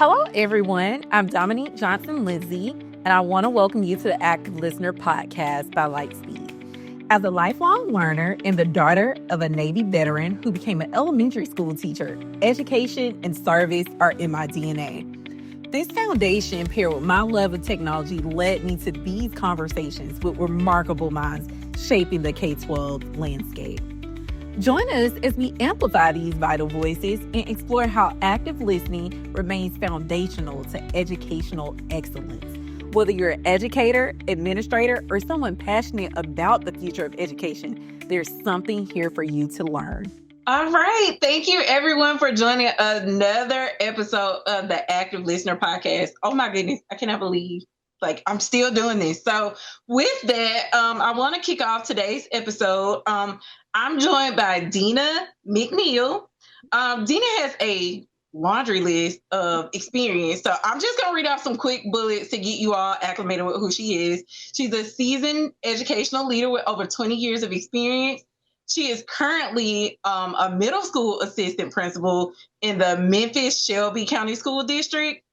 Hello, everyone. I'm Dominique Johnson-Lindsay, and I want to welcome you to the Active Listener podcast by Lightspeed. As a lifelong learner and the daughter of a Navy veteran who became an elementary school teacher, education and service are in my DNA. This foundation, paired with my love of technology, led me to these conversations with remarkable minds shaping the K-12 landscape. Join us as we amplify these vital voices and explore how active listening remains foundational to educational excellence. Whether you're an educator, administrator, or someone passionate about the future of education, there's something here for you to learn. All right. Thank you, everyone, for joining another episode of the Active Listener podcast. Oh, my goodness. I cannot believe I'm still doing this. So with that, I want to kick off today's episode. I'm joined by Dena McNeal. Dena has a laundry list of experience. So I'm just going to read off some quick bullets to get you all acclimated with who she is. She's a seasoned educational leader with over 20 years of experience. She is currently a middle school assistant principal in the Memphis Shelby County School District.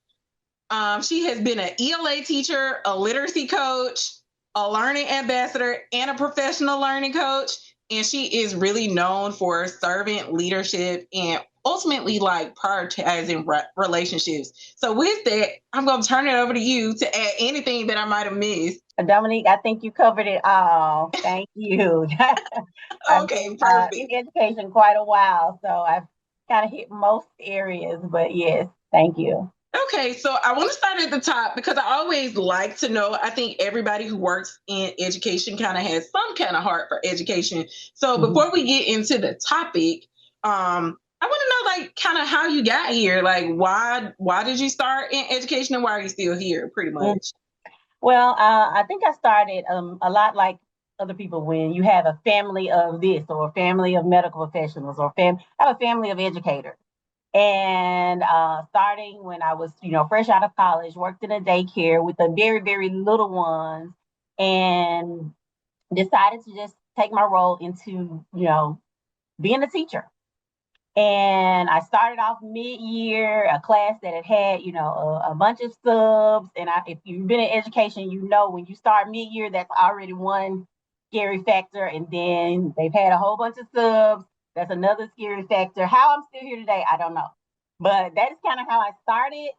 She has been an ELA teacher, a literacy coach, a learning ambassador, and a professional learning coach. And she is really known for servant leadership and ultimately prioritizing relationships. So with that, I'm going to turn it over to you to add anything that I might have missed. Dominique, I think you covered it all. Thank you. Okay, perfect. In education quite a while, so I've kind of hit most areas, but yes, thank you. Okay, so I want to start at the top because I always like to know, I think everybody who works in education kind of has some kind of heart for education. So before we get into the topic, I want to know kind of how you got here. Why did you start in education and why are you still here pretty much? Well, I think I started a lot like other people when you have a family of this or a family of medical professionals or I have a family of educators. And starting when I was, fresh out of college, worked in a daycare with the very, very little ones and decided to just take my role into, being a teacher. And I started off mid-year, a class that had, a bunch of subs. And if you've been in education, when you start mid-year, that's already one scary factor. And then they've had a whole bunch of subs. That's another scary factor. How I'm still here today, I don't know. But that is kind of how I started.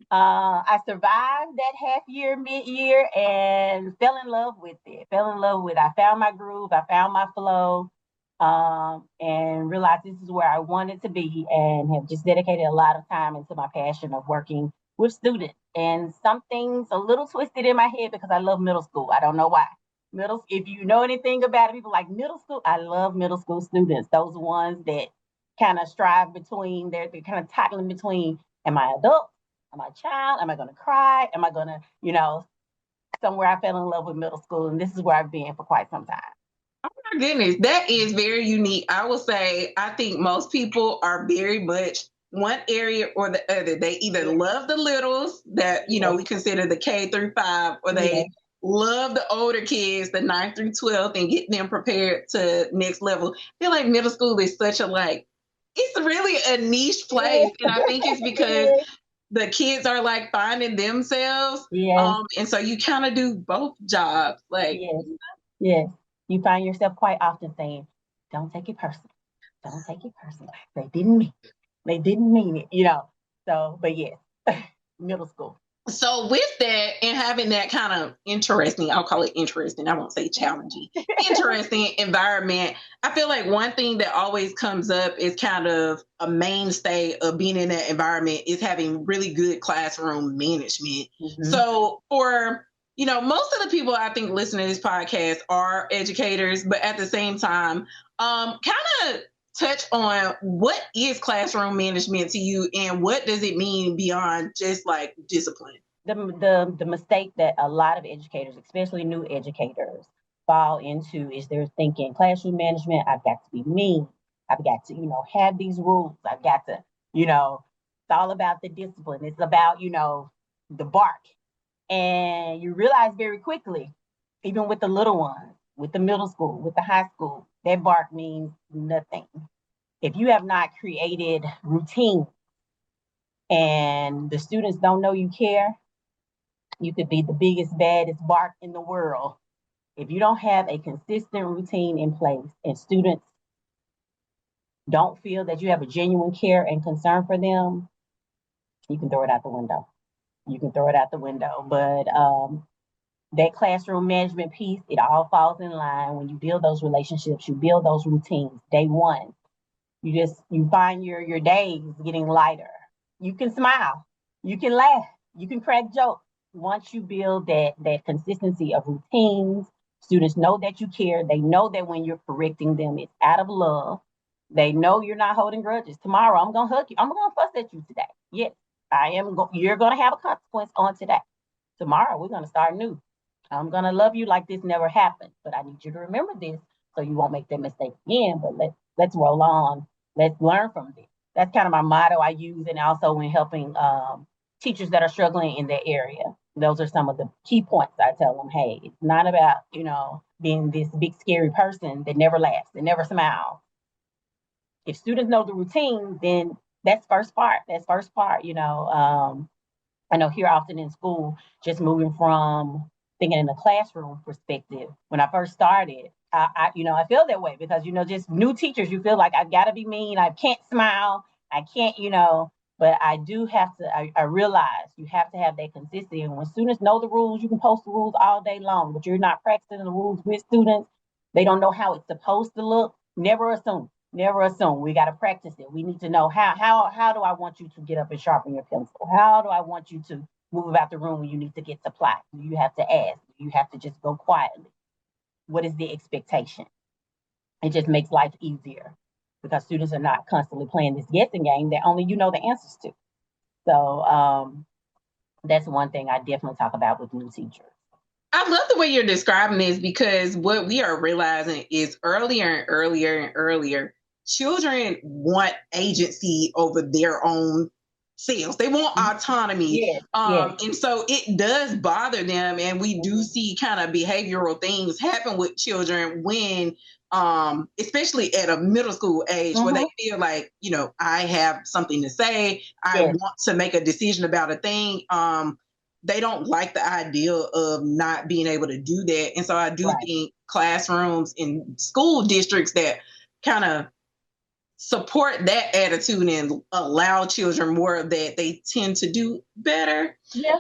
I survived that half year, mid-year, and fell in love with it. I found my groove. I found my flow. And realized this is where I wanted to be and have just dedicated a lot of time into my passion of working with students. And something's a little twisted in my head because I love middle school. I don't know why. If you know anything about it, people like middle school, I love middle school students. Those ones that kind of strive between, they're kind of toggling between, am I adult? Am I a child? Am I going to cry? Am I going to, somewhere I fell in love with middle school. And this is where I've been for quite some time. Oh my goodness, that is very unique. I will say, I think most people are very much one area or the other. They either love the littles that, we consider the K through 5, or they love the older kids, the 9th through 12th, and get them prepared to next level. I feel like middle school is such it's really a niche place. And I think it's because the kids are finding themselves. And so you kind of do both jobs. Yes. You find yourself quite often saying, don't take it personal. Don't take it personal. They didn't mean it, So, but yes, middle school. So with that and having that kind of interesting, I'll call it interesting, I won't say challenging, interesting environment, I feel like one thing that always comes up is kind of a mainstay of being in that environment is having really good classroom management. So for, most of the people I think listening to this podcast are educators, but at the same time, kind of touch on what is classroom management to you and what does it mean beyond just discipline? The mistake that a lot of educators, especially new educators, fall into is they're thinking classroom management, I've got to be mean. I've got to, have these rules. I've got to, it's all about the discipline. It's about, the bark. And you realize very quickly, even with the little ones, with the middle school, with the high school, that bark means nothing. If you have not created routine and the students don't know you care, you could be the biggest, baddest bark in the world. If you don't have a consistent routine in place and students don't feel that you have a genuine care and concern for them, you can throw it out the window. You can throw it out the window. But that classroom management piece, it all falls in line when you build those relationships, you build those routines. Day one, you find your days getting lighter. You can smile, you can laugh, you can crack jokes. Once you build that consistency of routines, students know that you care. They know that when you're correcting them, it's out of love. They know you're not holding grudges. Tomorrow, I'm gonna hug you. I'm gonna fuss at you today. Yes, I am. You're gonna have a consequence on today. Tomorrow, we're gonna start new. I'm gonna love you like this never happened, but I need you to remember this so you won't make that mistake again. But let's roll on. Let's learn from this. That's kind of my motto I use, and also when helping teachers that are struggling in their area. Those are some of the key points I tell them. Hey, it's not about being this big scary person that never laughs, that never smiles. If students know the routine, then that's first part. That's first part. I know here often in school, just moving from thinking in a classroom perspective. When I first started, I feel that way because just new teachers, you feel like I've got to be mean, I can't smile, I can't, but I do have to. I realize you have to have that consistency. And when students know the rules, you can post the rules all day long, but you're not practicing the rules with students. They don't know how it's supposed to look. Never assume. Never assume. We got to practice it. We need to know how do I want you to get up and sharpen your pencil? How do I want you to move about the room when you need to get supplies? You have to ask. You have to just go quietly. What is the expectation? It just makes life easier because students are not constantly playing this guessing game that only you know the answers to. So that's one thing I definitely talk about with new teachers. I love the way you're describing this because what we are realizing is earlier and earlier and earlier, children want agency over their own selves. They want autonomy. Yes, yes. And so it does bother them. And we do see kind of behavioral things happen with children when, especially at a middle school age, where they feel like, I have something to say. I want to make a decision about a thing. They don't like the idea of not being able to do that. And so I do think classrooms in school districts that kind of support that attitude and allow children more of that, they tend to do better. Yeah.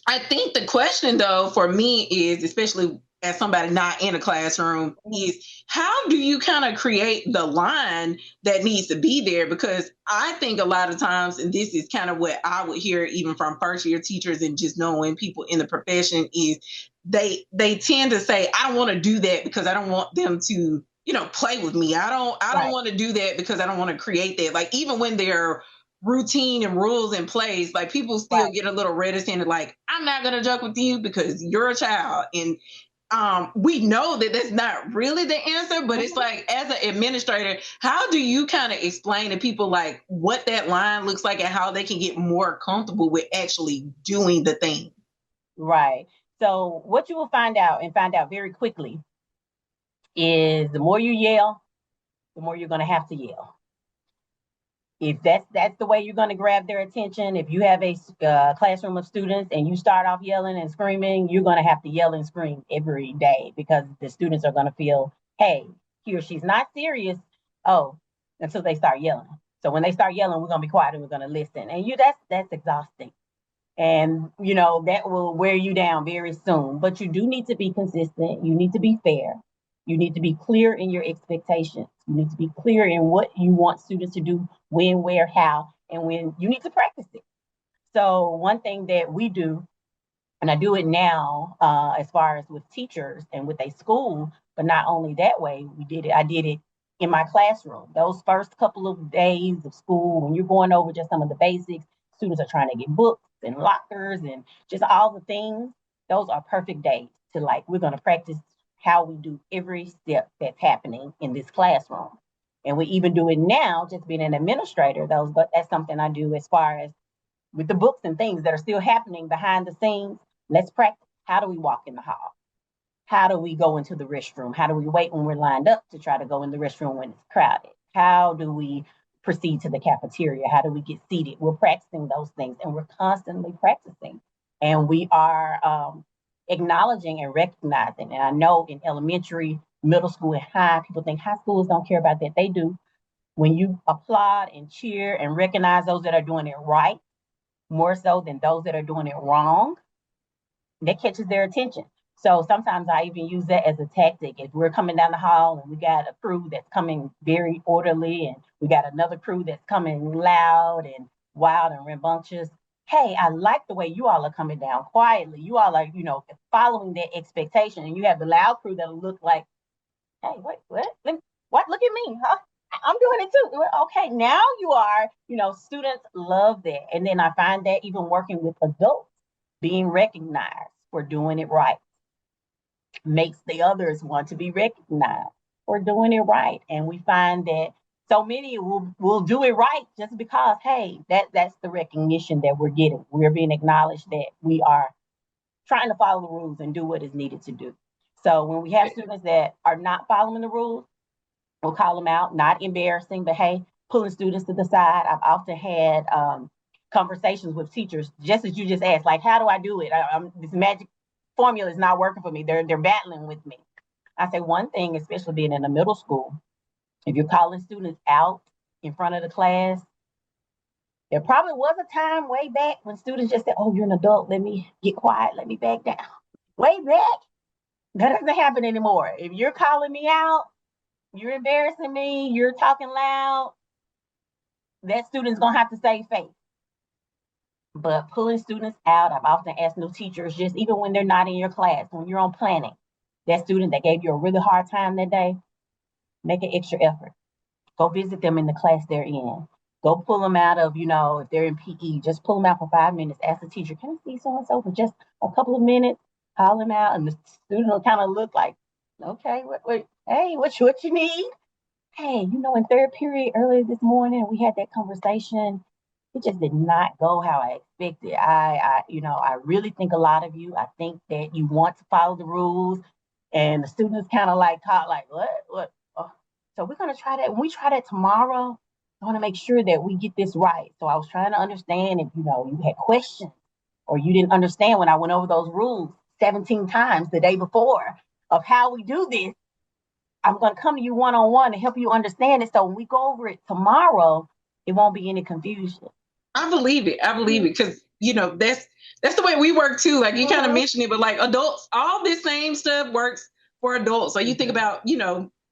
I think the question though for me is, especially as somebody not in a classroom, is how do you kind of create the line that needs to be there? Because I think a lot of times, and this is kind of what I would hear even from first year teachers and just knowing people in the profession, is they tend to say, I don't want to do that because I don't want them to play with me. I don't want to do that because I don't want to create that. Like even when they're routine and rules in place, like people still get a little reticent and like, I'm not going to joke with you because you're a child. And we know that that's not really the answer, but it's like, as an administrator, how do you kind of explain to people like what that line looks like and how they can get more comfortable with actually doing the thing? Right. So what you will find out very quickly is the more you yell, the more you're going to have to yell. If that's the way you're going to grab their attention, if you have a classroom of students and you start off yelling and screaming, you're going to have to yell and scream every day because the students are going to feel, hey, he or she's not serious. Oh, until they start yelling. So when they start yelling, we're going to be quiet and we're going to listen. And that's exhausting. And, that will wear you down very soon. But you do need to be consistent. You need to be fair. You need to be clear in your expectations. You need to be clear in what you want students to do, when, where, how, and when you need to practice it. So one thing that we do, and I do it now as far as with teachers and with a school, but not only that way, I did it in my classroom. Those first couple of days of school, when you're going over just some of the basics, students are trying to get books and lockers and just all the things. Those are perfect days to we're going to practice how we do every step that's happening in this classroom. And we even do it now, just being an administrator, but that's something I do as far as with the books and things that are still happening behind the scenes. Let's practice. How do we walk in the hall? How do we go into the restroom? How do we wait when we're lined up to try to go in the restroom when it's crowded? How do we proceed to the cafeteria? How do we get seated? We're practicing those things, and we're constantly practicing. And we are acknowledging and recognizing. And I know in elementary, middle school, and high, people think high schools don't care about that. They do. When you applaud and cheer and recognize those that are doing it right, more so than those that are doing it wrong, that catches their attention. So sometimes I even use that as a tactic. If we're coming down the hall and we got a crew that's coming very orderly and we got another crew that's coming loud and wild and rambunctious, hey, I like the way you all are coming down quietly. You all are, following that expectation. And you have the loud crew that'll look like, hey, wait, what? What? Look at me, huh? I'm doing it too. Okay, now you are, students love that. And then I find that even working with adults, being recognized for doing it right makes the others want to be recognized for doing it right. And we find that so many will do it right just because, hey, that's the recognition that we're getting. We're being acknowledged that we are trying to follow the rules and do what is needed to do. So when we have students that are not following the rules, we'll call them out, not embarrassing, but hey, pulling students to the side. I've often had conversations with teachers, just as you just asked, like, how do I do it? This magic formula is not working for me. They're battling with me. I say one thing, especially being in a middle school, if you're calling students out in front of the class, there probably was a time way back when students just said, oh, you're an adult, let me get quiet, let me back down. Way back, that doesn't happen anymore. If you're calling me out, you're embarrassing me, you're talking loud, that student's gonna have to save face. But pulling students out, I've often asked new teachers, just even when they're not in your class, when you're on planning, that student that gave you a really hard time that day, make an extra effort. Go visit them in the class they're in. Go pull them out of, if they're in PE, just pull them out for 5 minutes. Ask the teacher, can I see so-and-so for just a couple of minutes? Call them out, and the student will kind of look like, okay, hey, what you need? Hey, in third period earlier this morning, we had that conversation. It just did not go how I expected. I really think a lot of you. I think that you want to follow the rules, and the students kind of like talk like, what? Oh. So we're gonna try that. When we try that tomorrow, I want to make sure that we get this right. So I was trying to understand if you had questions or you didn't understand when I went over those rules 17 times the day before of how we do this. I'm going to come to you one-on-one to help you understand it. So when we go over it tomorrow, it won't be any confusion. I believe it. Because, that's the way we work too. Like you kind of mentioned it, but like adults, all this same stuff works for adults. So you think about,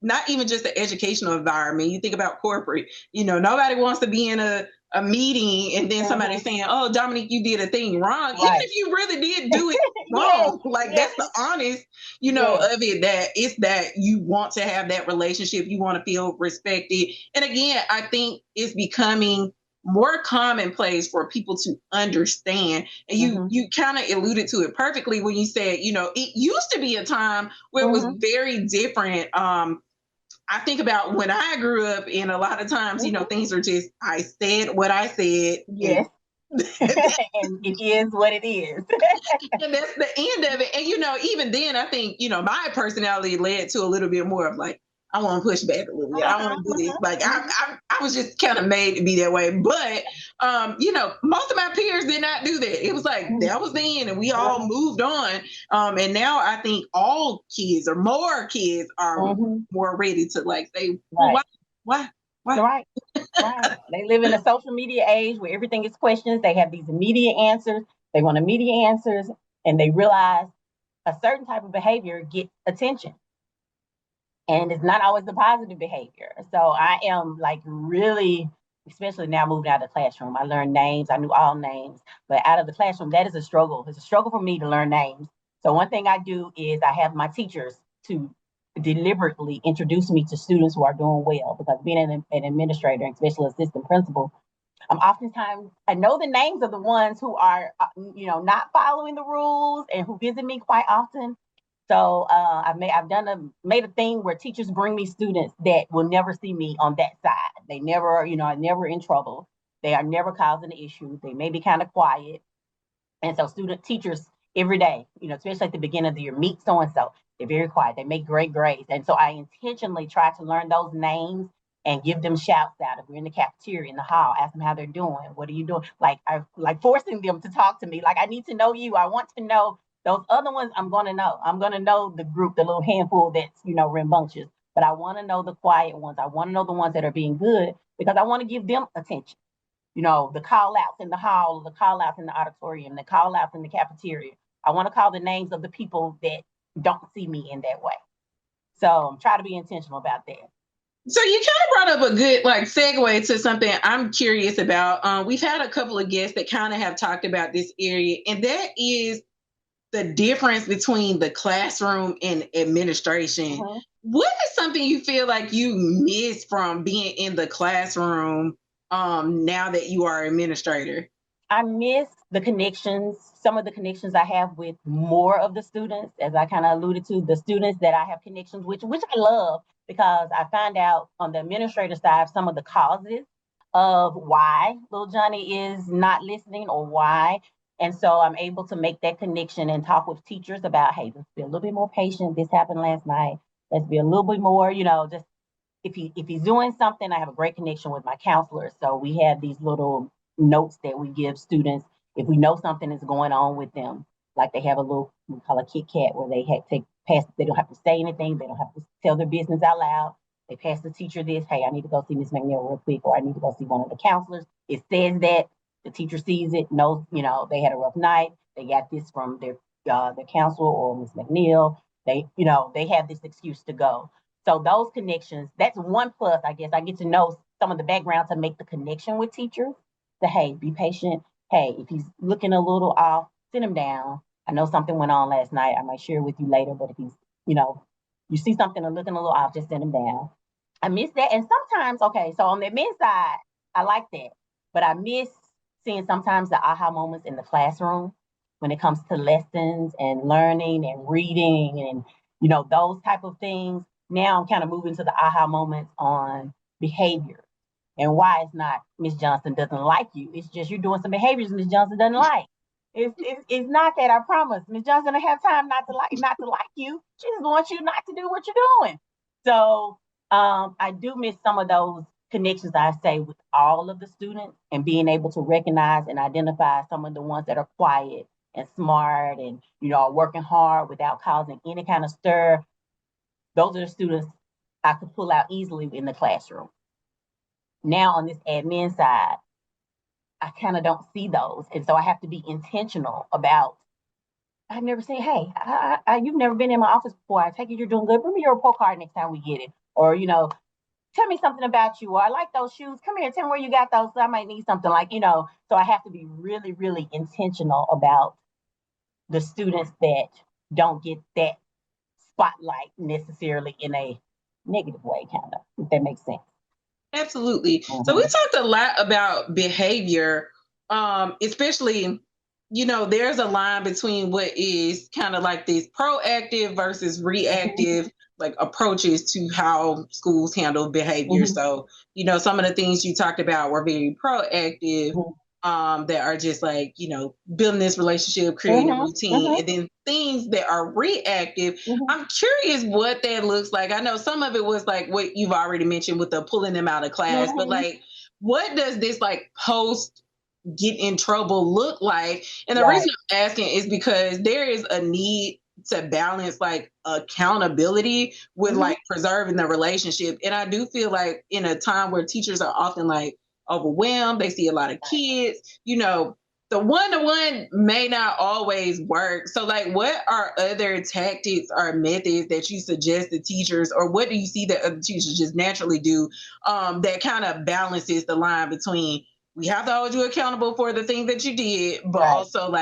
not even just the educational environment. You think about corporate, nobody wants to be in a meeting and then somebody saying, oh, Dominique, you did a thing wrong. Right. Even if you really did do it wrong, that's the honest, of it, that it's that you want to have that relationship. You want to feel respected. And again, I think it's becoming more commonplace for people to understand. And you kind of alluded to it perfectly when you said, it used to be a time where it was very different. I think about when I grew up, and a lot of times, things are just, I said what I said. Yes. And it is what it is. And that's the end of it. And, even then, I think, my personality led to a little bit more of like, I want to push back a little bit. I want to do this. Like I was just kind of made to be that way. But most of my peers did not do that. It was like that was the end, and we all moved on. And now I think all kids or more kids are more ready to like say, well, why? Right. They live in a social media age where everything is questions. They have these immediate answers. They want immediate answers, and they realize a certain type of behavior gets attention. And it's not always the positive behavior. So I am like really, especially now moving out of the classroom, I learned names. I knew all names, but out of the classroom, that is a struggle. It's a struggle for me to learn names. So one thing I do is I have my teachers to deliberately introduce me to students who are doing well, because being an administrator and special assistant principal, oftentimes I know the names of the ones who are, not following the rules and who visit me quite often. So I've made a thing where teachers bring me students that will never see me on that side. They never, are never in trouble. They are never causing an issue. They may be kind of quiet. And so teachers every day, especially at the beginning of the year, meet so-and-so. They're very quiet. They make great grades. And so I intentionally try to learn those names and give them shouts out. If we're in the cafeteria, in the hall, ask them how they're doing. What are you doing? Like, I like forcing them to talk to me. Like, I need to know you. I want to know those other ones. I'm going to know. I'm going to know the group, the little handful that's, rambunctious. But I want to know the quiet ones. I want to know the ones that are being good because I want to give them attention. The call outs in the hall, the call outs in the auditorium, the call outs in the cafeteria. I want to call the names of the people that don't see me in that way. So try to be intentional about that. So you kind of brought up a good segue to something I'm curious about. We've had a couple of guests that kind of have talked about this area, and that is the difference between the classroom and administration. Mm-hmm. What is something you feel like you miss from being in the classroom now that you are an administrator? I miss the connections, some of the connections I have with more of the students, as I kind of alluded to, the students that I have connections with, which I love because I find out on the administrator side some of the causes of why little Johnny is not listening or why. And so I'm able to make that connection and talk with teachers about, hey, let's be a little bit more patient. This happened last night. Let's be a little bit more, just if he's doing something, I have a great connection with my counselors. So we have these little notes that we give students if we know something is going on with them. Like they have a little, we call a Kit Kat, where they pass. They don't have to say anything. They don't have to tell their business out loud. They pass the teacher this. Hey, I need to go see Miss McNeal real quick, or I need to go see one of the counselors. It says that the teacher sees it, knows they had a rough night. They got this from their counselor or Miss McNeal. They have this excuse to go. So those connections, that's one plus, I guess. I get to know some of the background to make the connection with teachers. To, hey, be patient. Hey, if he's looking a little off, sit him down. I know something went on last night. I might share with you later, but if he's, you see something looking a little off, just send him down. I miss that. And sometimes, okay, so on the men's side, I like that. But I miss seeing sometimes the aha moments in the classroom when it comes to lessons and learning and reading and, those type of things. Now I'm kind of moving to the aha moments on behavior and why it's not Miss Johnson doesn't like you. It's just you're doing some behaviors Miss Johnson doesn't like. It's not that, I promise. Miss Johnson doesn't have time not to like you. She just wants you not to do what you're doing. So I do miss some of those connections, I say, with all of the students and being able to recognize and identify some of the ones that are quiet and smart and, are working hard without causing any kind of stir. Those are the students I could pull out easily in the classroom. Now on this admin side, I kind of don't see those. And so I have to be intentional about, I've never seen, hey, you've never been in my office before. I take it you're doing good. Bring me your report card next time we get it. Or, tell me something about you. Or I like those shoes. Come here, tell me where you got those. I might need something So I have to be really, really intentional about the students that don't get that spotlight necessarily in a negative way, kind of, if that makes sense. Absolutely. Mm-hmm. So we talked a lot about behavior, especially, there's a line between what is kind of like this proactive versus reactive, approaches to how schools handle behavior. Mm-hmm. So, some of the things you talked about were very proactive. Mm-hmm. That are just building this relationship, creating a routine, and then things that are reactive. I'm curious what that looks like. I know some of it was what you've already mentioned with the pulling them out of class, but what does this post get in trouble look like? And the reason I'm asking is because there is a need to balance accountability with preserving the relationship. And I do feel in a time where teachers are often overwhelmed, they see a lot of kids, the one-to-one may not always work. So what are other tactics or methods that you suggest to teachers, or what do you see that other teachers just naturally do that kind of balances the line between we have to hold you accountable for the thing that you did, but also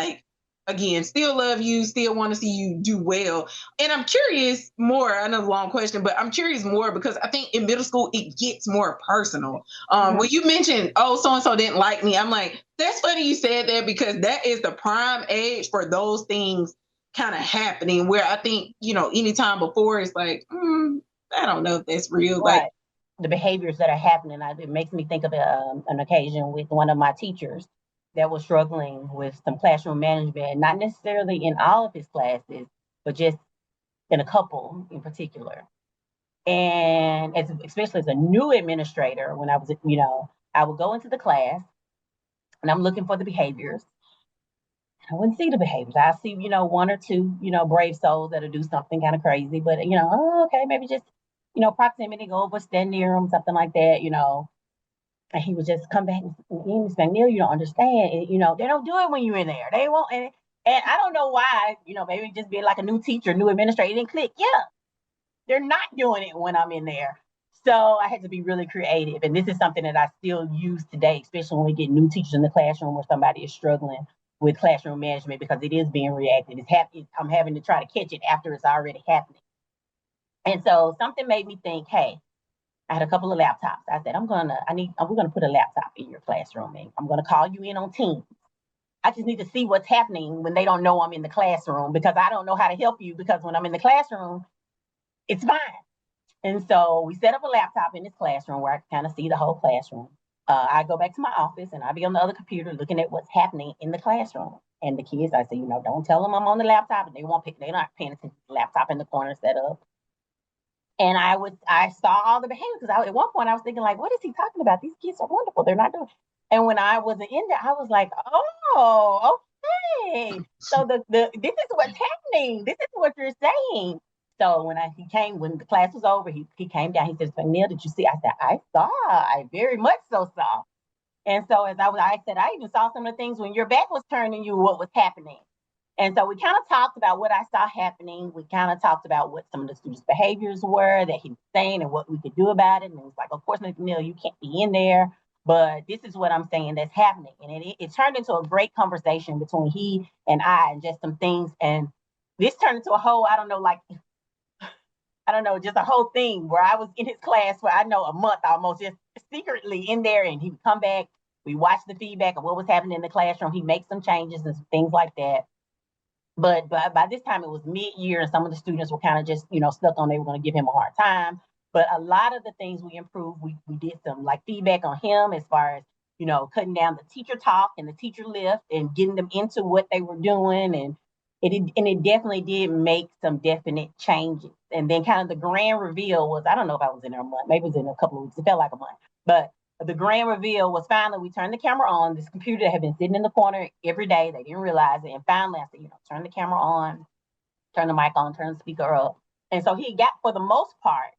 again, still love you, still want to see you do well. And I'm curious more, I know a long question, but I'm curious more because I think in middle school, it gets more personal. When you mentioned, oh, so-and-so didn't like me, I'm like, that's funny you said that because that is the prime age for those things kind of happening where I think, anytime before it's I don't know if that's real. The behaviors that are happening, it makes me think of an occasion with one of my teachers that was struggling with some classroom management, not necessarily in all of his classes, but just in a couple in particular. And especially as a new administrator, when I was, I would go into the class and I'm looking for the behaviors. I wouldn't see the behaviors. I see, one or two, brave souls that'll do something kind of crazy, but oh, okay, maybe just, proximity, go over, stand near them, something like that. And he would just come back and say, Miss McNeal, you don't understand. And, they don't do it when you're in there. They won't. And I don't know why, maybe just being like a new teacher, new administrator, it didn't click. Yeah, they're not doing it when I'm in there. So I had to be really creative. And this is something that I still use today, especially when we get new teachers in the classroom where somebody is struggling with classroom management because it is being reactive. I'm having to try to catch it after it's already happening. And so something made me think, hey, I had a couple of laptops. I said, we're gonna put a laptop in your classroom and I'm gonna call you in on Teams. I just need to see what's happening when they don't know I'm in the classroom because I don't know how to help you because when I'm in the classroom, it's fine. And so we set up a laptop in this classroom where I can kind of see the whole classroom. I go back to my office and I'll be on the other computer looking at what's happening in the classroom. And the kids, I say, don't tell them I'm on the laptop, and they're not paying attention to the laptop in the corner set up. And I saw all the behavior because at one point I was thinking like, what is he talking about? These kids are wonderful. They're not doing. And when I wasn't in there, I was like, oh, okay. So this is what's happening. This is what you're saying. So when the class was over, he came down. He said, McNeal, did you see? I said, I saw. I very much so saw. And so as I said, I even saw some of the things when your back was turned and you what was happening. And so we kind of talked about what I saw happening. We kind of talked about what some of the students' behaviors were that he was saying and what we could do about it. And it was like, of course, McNeal, you can't be in there, but this is what I'm saying that's happening. And it turned into a great conversation between he and I and just some things. And this turned into a whole, just a whole thing where I was in his class for, a month almost, just secretly in there. And he would come back. We watched the feedback of what was happening in the classroom. He makes some changes and some things like that. But by this time, it was mid-year, and some of the students were kind of just, stuck on they were going to give him a hard time. But a lot of the things we improved, we did some like feedback on him as far as, cutting down the teacher talk and the teacher lift and getting them into what they were doing. And it definitely did make some definite changes. And then kind of the grand reveal was, I don't know if I was in there a month, maybe it was in a couple of weeks. It felt like a month. But the grand reveal was finally we turned the camera on. This computer had been sitting in the corner every day. They didn't realize it. And finally I said, turn the camera on, turn the mic on, turn the speaker up. And so he got, for the most part,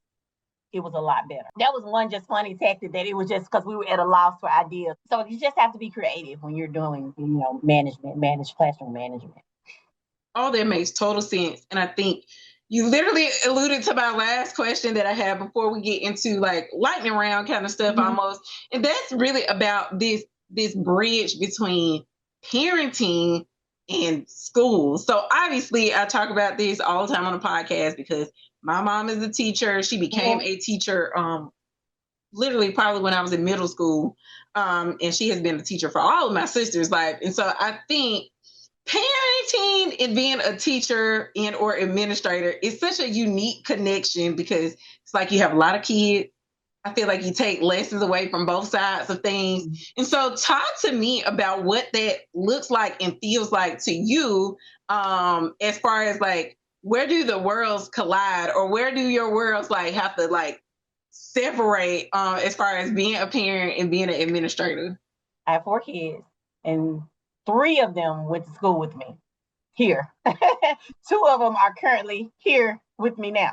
it was a lot better. That was one just funny tactic that it was just because we were at a loss for ideas. So you just have to be creative when you're doing, manage classroom management. Oh, that makes total sense. And I think you literally alluded to my last question that I had before we get into like lightning round kind of stuff almost. And that's really about this bridge between parenting and school. So obviously I talk about this all the time on the podcast because my mom is a teacher. She became a teacher literally probably when I was in middle school. And she has been a teacher for all of my sisters' life. And so I think parenting and being a teacher and or administrator is such a unique connection because it's like you have a lot of kids. I feel like you take lessons away from both sides of things. And so talk to me about what that looks like and feels like to you as far as like, where do the worlds collide or where do your worlds like have to like separate as far as being a parent and being an administrator? I have 4 kids and 3 of them went to school with me here. 2 of them are currently here with me now,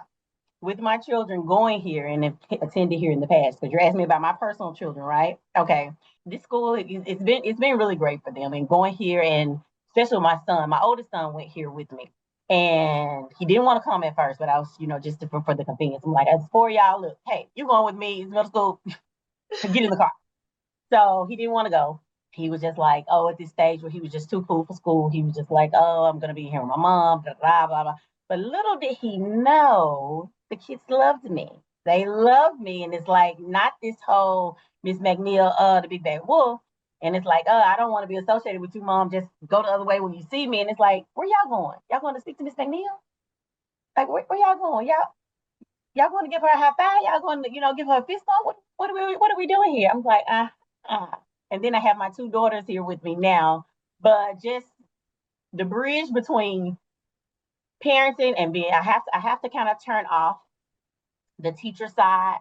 with my children going here and attended here in the past. Because you're asking me about my personal children, right? Okay. This school, it's been really great for them and going here, and especially my son, my oldest son went here with me. And he didn't want to come at first, but I was, just for the convenience. I'm like, as 4 of y'all, look, hey, you going with me, it's middle school, get in the car. So he didn't want to go. He was just like, at this stage where he was just too cool for school, he was just like, I'm going to be here with my mom, blah, blah, blah, blah. But little did he know, the kids loved me. They loved me. And it's like, not this whole Miss McNeal, the big bad wolf. And it's like, I don't want to be associated with you, Mom. Just go the other way when you see me. And it's like, where y'all going? Y'all going to speak to Miss McNeal? Like, where y'all going? Y'all going to give her a high five? Y'all going to, give her a fist bump? What are we doing here? I'm like, And then I have my 2 daughters here with me now. But just the bridge between parenting and being, I have to kind of turn off the teacher side,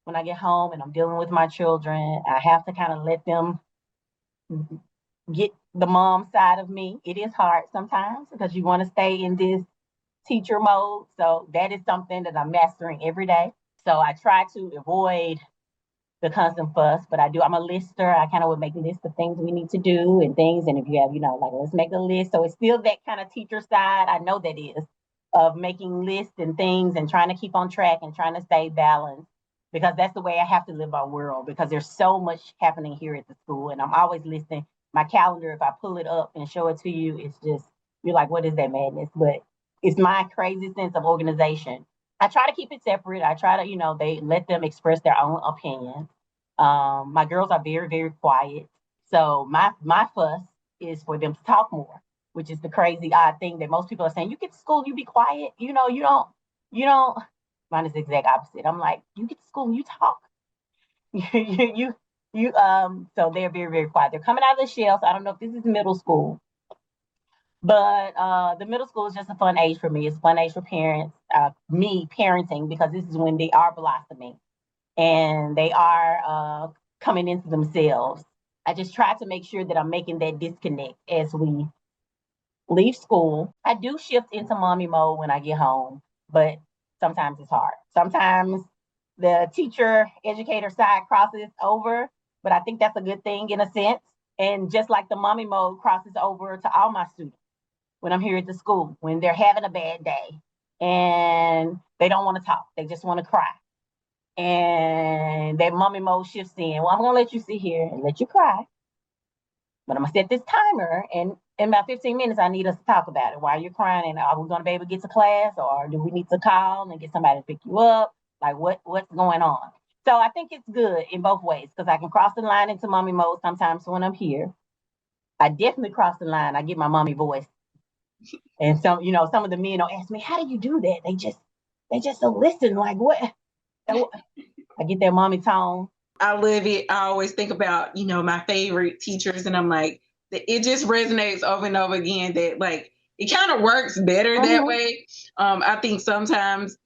when I get home and I'm dealing with my children, I have to kind of let them get the mom side of me. It is hard sometimes because you want to stay in this teacher mode. So that is something that I'm mastering every day. So I try to avoid the constant fuss, but I'm a lister. I kind of would make a list of things we need to do and things. And if you have, like, let's make a list. So it's still that kind of teacher side. I know that is of making lists and things and trying to keep on track and trying to stay balanced, because that's the way I have to live our world, because there's so much happening here at the school. And I'm always listening. My calendar, if I pull it up and show it to you, it's just, you're like, what is that madness? But it's my crazy sense of organization. I try to keep it separate. I try to, they let them express their own opinions. My girls are very, very quiet. So my fuss is for them to talk more, which is the crazy odd thing that most people are saying. You get to school, you be quiet. You don't. Mine is the exact opposite. I'm like, you get to school and you talk. So they're very, very quiet. They're coming out of the shell. So I don't know if this is middle school. But the middle school is just a fun age for me. It's a fun age for parents, me parenting, because this is when they are blossoming and they are coming into themselves. I just try to make sure that I'm making that disconnect as we leave school. I do shift into mommy mode when I get home, but sometimes it's hard. Sometimes the teacher educator side crosses over, but I think that's a good thing in a sense. And just like the mommy mode crosses over to all my students when I'm here at the school, when they're having a bad day and they don't want to talk, they just want to cry. And that mommy mode shifts in. Well, I'm going to let you sit here and let you cry, but I'm going to set this timer, and in about 15 minutes, I need us to talk about it. Why are you crying? And are we going to be able to get to class, or do we need to call and get somebody to pick you up? Like, what's going on? So I think it's good in both ways, because I can cross the line into mommy mode sometimes when I'm here. I definitely cross the line. I get my mommy voice. And some of the men will ask me, how do you do that? They just don't listen. Like, what? I get that mommy tone. I love it. I always think about, my favorite teachers, and I'm like, it just resonates over and over again that, like, it kind of works better that way. I think sometimes,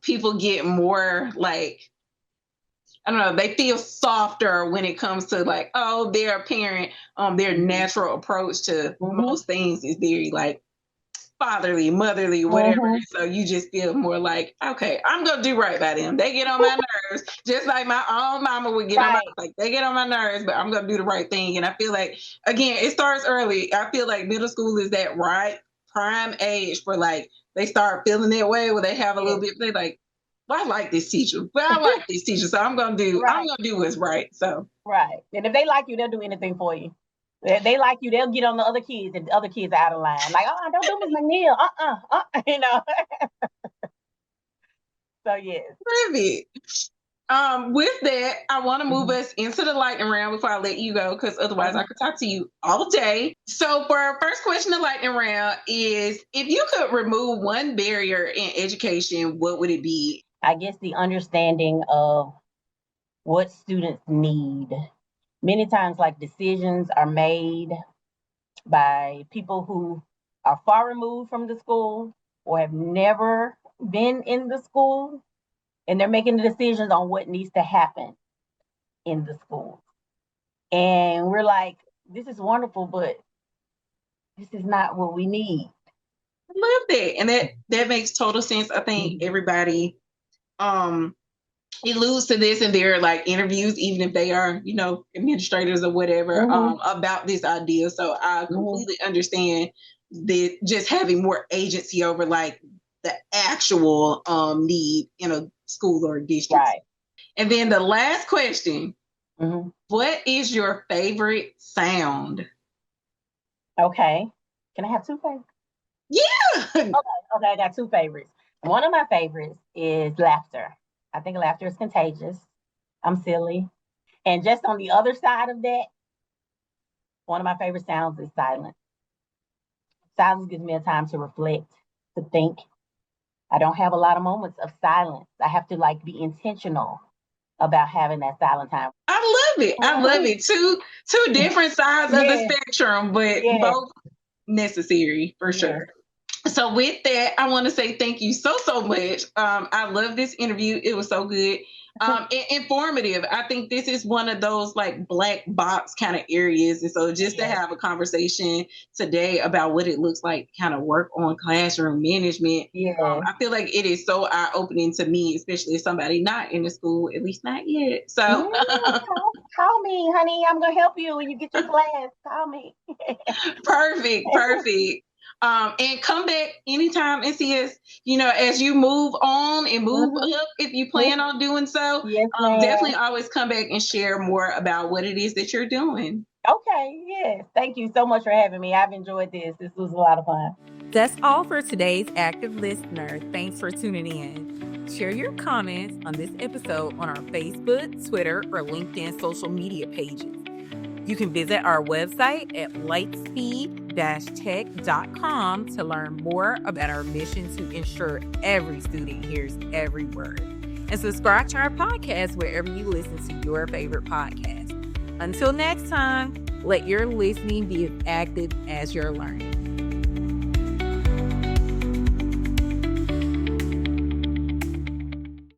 people get more, like, I don't know, they feel softer when it comes to, like, oh, they're a parent. Their natural approach to most things is very, like, fatherly, motherly, whatever. So you just feel more like, okay, I'm gonna do right by them. They get on my nerves, just like my own mama would get on my, like, they get on my nerves, but I'm gonna do the right thing. And I feel like, again, it starts early. I feel like middle school is that prime age for, like, they start feeling that way where they have a little bit, they're like, well, I like this teacher. Well, I like this teacher, so I'm gonna do what's right. So and if they like you, they'll do anything for you. They like you, they'll get on the other kids, and the other kids are out of line. Like, don't do Miss McNeal. So yes. Perfect. With that, I want to move us into the lightning round before I let you go, because otherwise I could talk to you all day. So for our first question, the lightning round is, if you could remove one barrier in education, what would it be? I guess the understanding of what students need. Many times, like, decisions are made by people who are far removed from the school or have never been in the school, and they're making the decisions on what needs to happen in the school. And we're like, this is wonderful, but this is not what we need. I love that. And that makes total sense. I think everybody alludes to this in their, like, interviews, even if they are, administrators or whatever, about this idea. So I completely understand that just having more agency over, like, the actual need in a school or a district. Right. And then the last question, what is your favorite sound? Okay. Can I have two favorites? Yeah. Okay, I got two favorites. One of my favorites is laughter. I think laughter is contagious. I'm silly. And just on the other side of that, one of my favorite sounds is silence. Silence gives me a time to reflect, to think. I don't have a lot of moments of silence. I have to, like, be intentional about having that silent time. I love it. I love it. Two different sides of the spectrum, but both necessary for sure. So with that, I want to say thank you so much. I love this interview. It was so good. Informative. I think this is one of those like black box kind of areas. And so just to have a conversation today about what it looks like to kind of work on classroom management, I feel like it is so eye-opening to me, especially as somebody not in the school, at least not yet. So call me, honey. I'm going to help you when you get your class. Call me. Perfect. And come back anytime and see us, as you move on and move up, if you plan on doing so. Yes, definitely always come back and share more about what it is that you're doing. Okay, yes. Thank you so much for having me. I've enjoyed this. This was a lot of fun. That's all for today's Active Listener. Thanks for tuning in. Share your comments on this episode on our Facebook, Twitter, or LinkedIn social media pages. You can visit our website at lightspeed-tech.com to learn more about our mission to ensure every student hears every word. And subscribe to our podcast wherever you listen to your favorite podcast. Until next time, let your listening be as active as your learning.